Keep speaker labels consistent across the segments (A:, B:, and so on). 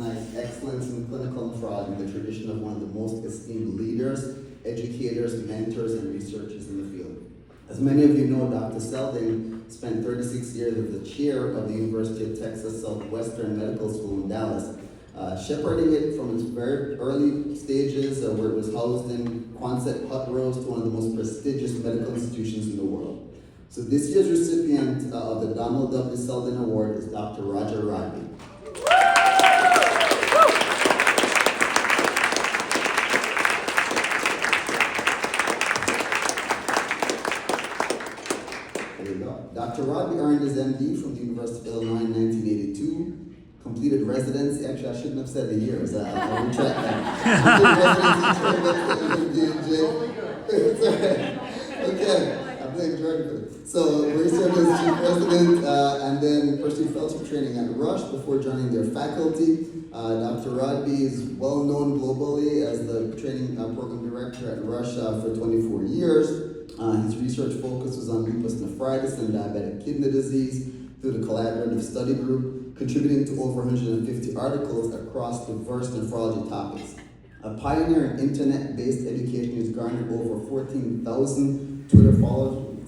A: recognized excellence in clinical nephrology in the tradition of one of the most esteemed leaders, educators, mentors, and researchers in the field. As many of you know, Dr. Seldin spent 36 years as the chair of the University of Texas Southwestern Medical School in Dallas, shepherding it from its very early stages where it was housed in Quonset hut rows to one of the most prestigious medical institutions in the world. So this year's recipient of the Donald W. Seldin Award is Dr. Roger Rodney. There you go. Dr. Rodney earned his MD from the University of Illinois in 1982. Completed residency, actually I shouldn't have said the years, I'll retract that. Okay, I blame Jordan for it. So we served as chief resident and then pursued fellowship training at Rush before joining their faculty. Dr. Rodby is well known globally as the training program director at Rush for 24 years. His research focus was on lupus nephritis and diabetic kidney disease through the collaborative study group, contributing to over 150 articles across diverse nephrology topics. A pioneer in internet-based education, who's garnered over 14,000 Twitter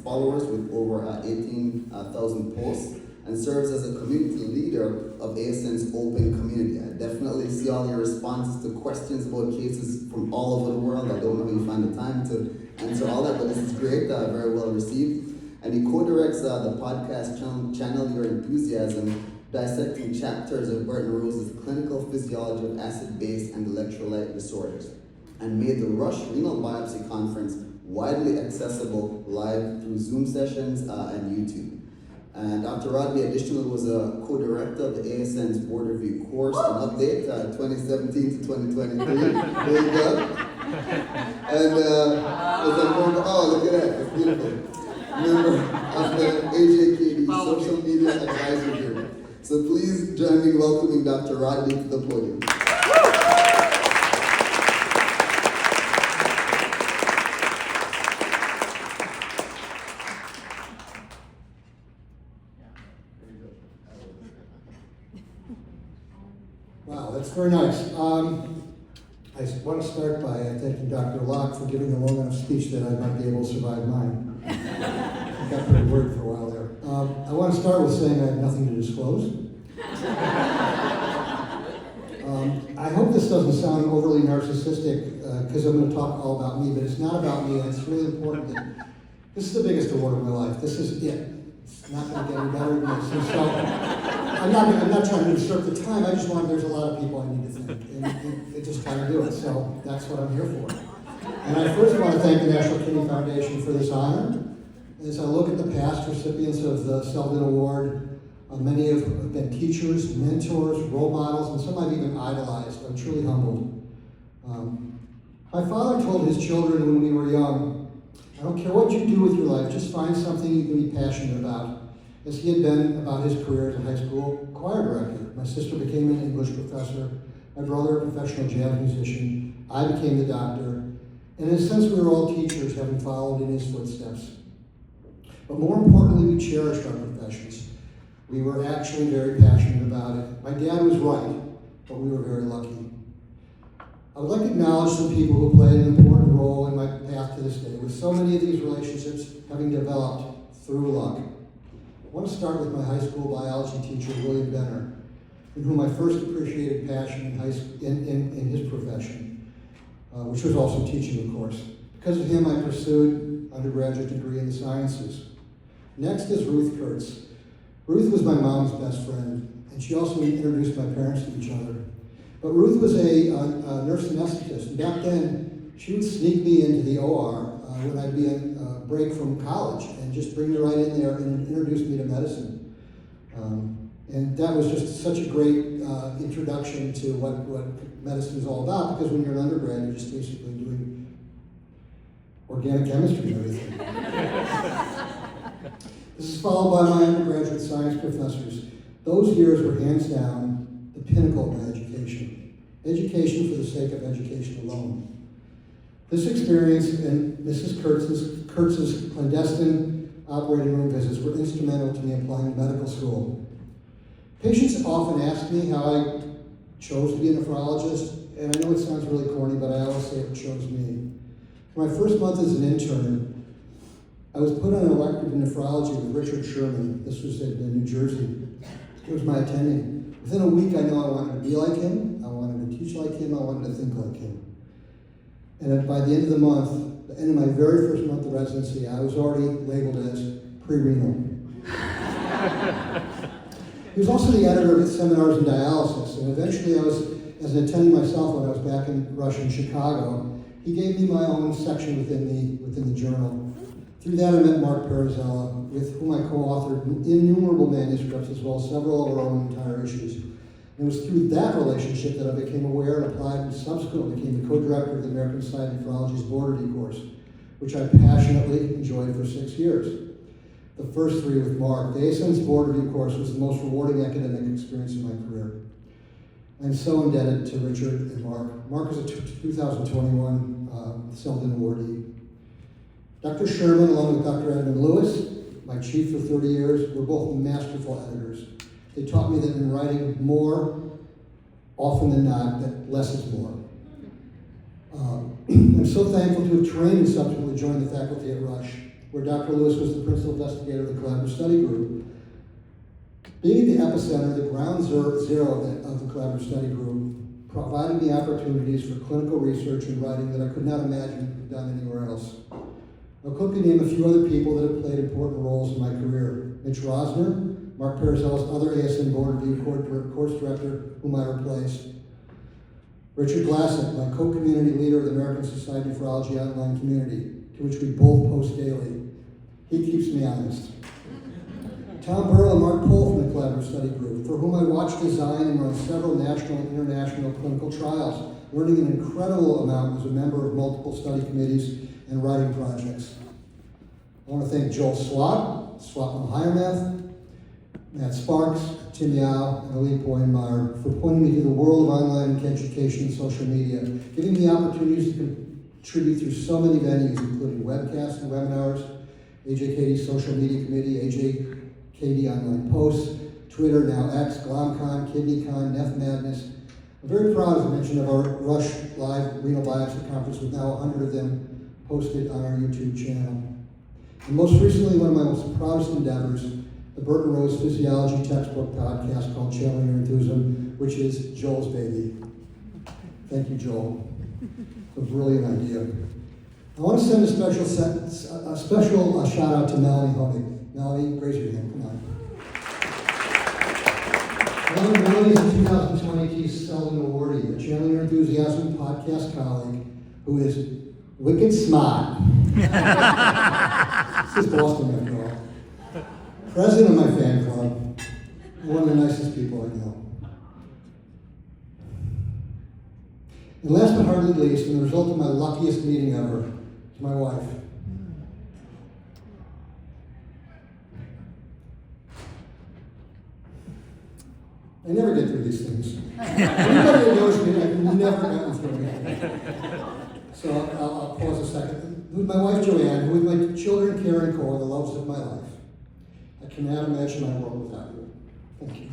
A: followers with over 18,000 posts, and serves as a community leader of ASN's open community. I definitely see all your responses to questions about cases from all over the world. I don't know how you find the time to answer all that, but this is great, very well received. And he co-directs the podcast channel Your Enthusiasm, dissecting chapters of Burton Rose's Clinical Physiology of Acid-Base and Electrolyte Disorders, and made the Rush Renal Biopsy Conference widely accessible live through Zoom sessions and YouTube. And Dr. Rodby additionally was a co-director of the ASN's Board Review course and update 2017 to 2023. There you go. And was a member, oh look at that, it's beautiful. Member of the AJKD Social Media Advisory Group. So please join me in welcoming Dr. Rodby to the podium.
B: Wow, that's very nice. I want to start by thanking Dr. Locke for giving a long enough speech that I might be able to survive mine. I got pretty worried for a while there. I want to start with saying I have nothing to disclose. I hope this doesn't sound overly narcissistic because I'm going to talk all about me, but it's not about me, and it's really important that this is the biggest award of my life. This is it. It's not going to get any better than this. So I'm not trying to usurp the time. I just want, there's a lot of people I need to thank, and it just kind of do it. So that's what I'm here for. And I first want to thank the National Kidney Foundation for this honor. As I look at the past recipients of the Seldin Award, many have been teachers, mentors, role models, and some I've even idolized. I'm truly humbled. My father told his children when we were young, I don't care what you do with your life, just find something you can be passionate about. As he had been about his career as a high school choir director. My sister became an English professor, my brother a professional jazz musician, I became the doctor, and in a sense we were all teachers having followed in his footsteps. But more importantly, we cherished our professions. We were actually very passionate about it. My dad was right, but we were very lucky. I would like to acknowledge some people who played an important role in my path to this day, with so many of these relationships having developed through luck. I want to start with my high school biology teacher, William Benner, in whom I first appreciated passion in his profession, which was also teaching, of course. Because of him, I pursued an undergraduate degree in the sciences. Next is Ruth Kurtz. Ruth was my mom's best friend, and she also introduced my parents to each other. But Ruth was a nurse anesthetist, and back then, she would sneak me into the OR when I'd be on break from college and just bring me right in there and introduce me to medicine. And that was just such a great introduction to what medicine is all about, because when you're an undergrad, you're just basically doing organic chemistry and everything. This is followed by my undergraduate science professors. Those years were hands down the pinnacle of my education. Education for the sake of education alone. This experience and Mrs. Kurtz's clandestine operating room visits were instrumental to me applying to medical school. Patients often ask me how I chose to be a nephrologist, and I know it sounds really corny, but I always say it chose me. For my first month as an intern, I was put on an elective in nephrology with Richard Sherman. This was in New Jersey. He was my attending. Within a week, I knew I wanted to be like him, I wanted to teach like him, I wanted to think like him. And by the end of the month, the end of my very first month of residency, I was already labeled as pre-renal. He was also the editor of seminars in dialysis, and eventually I was, as an attending myself when I was back in Russia in Chicago, he gave me my own section within the journal. Through that I met Mark Parazella, with whom I co-authored innumerable manuscripts as well as several of our own entire issues. And it was through that relationship that I became aware and applied and subsequently became the co-director of the American Society of Nephrology's Board Review course, which I passionately enjoyed for 6 years. The first 3 with Mark. The ASN's Board Review course was the most rewarding academic experience in my career. I'm so indebted to Richard and Mark. Mark is a 2021 Seldin awardee. Dr. Sherman, along with Dr. Edmund Lewis, my chief for 30 years, were both masterful editors. They taught me that in writing more, often than not, that less is more. I'm so thankful to have trained and subsequently joined the faculty at Rush, where Dr. Lewis was the principal investigator of the Collaborative Study Group. Being at the epicenter, the ground zero of the Collaborative Study Group, provided me opportunities for clinical research and writing that I could not imagine done anywhere else. I'll quickly name a few other people that have played important roles in my career. Mitch Rosner, Mark Parazella's other ASN Board Review course director, whom I replaced. Richard Glassick, my co-community leader of the American Society of Nephrology online community, to which we both post daily. He keeps me honest. Tom Burrell and Mark Pohl from the Collaborative Study Group, for whom I watched design and run several national and international clinical trials, learning an incredible amount as a member of multiple study committees and writing projects. I want to thank Joel Swap Mahayamath, Matt Sparks, Tim Yao, and Ali Boyenmeyer for pointing me to the world of online education and social media, giving me opportunities to contribute through so many venues, including webcasts and webinars, AJKD Social Media Committee, AJKD Online Posts, Twitter, now X, GlomCon, KidneyCon, Neph Madness. I'm very proud, as I mentioned, of our Rush Live Renal Biopsy Conference with now 100 of them posted on our YouTube channel. And most recently, one of my most proudest endeavors, the Burton Rose Physiology textbook podcast called Channeling Your Enthusiasm, which is Joel's baby. Thank you, Joel. It's a brilliant idea. I want to send a special shout out to Melanie Honig. Melanie, raise your hand, come on. Melanie is a 2020 Seldin awardee, a Channeling Your Enthusiasm podcast colleague who is wicked smart. This is Boston, after all. President of my fan club, one of the nicest people I know. And last but hardly least, and the result of my luckiest meeting ever, is my wife. I never get through these things. Anybody that knows me, I've never gotten through it. So I'll pause a second. With my wife Joanne, with my children Karen and Cole, the loves of my life. I cannot imagine my world without you. Thank you.